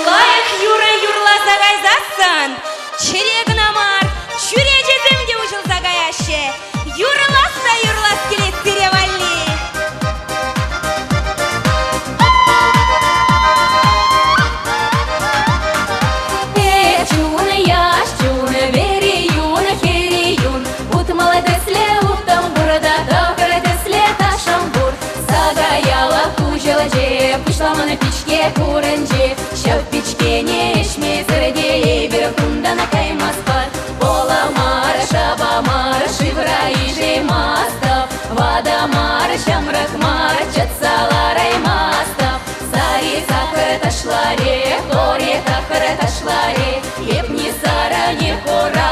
Лайық юра юрла загай засан. Черегін амар, чүре жеземде ұжыл загай аще. Юрласа юрлас келет серевалли. Пішла на пічке куренджі, що в пічке не шмізерді, і біркунда на кайма спад. Пола мара, шаба мара, шивра і жи мастав, вада мара, шамрак мара, чатсала рай мастав. Сари сахара ташлари, горе тахара ташлари, епни сара не хора.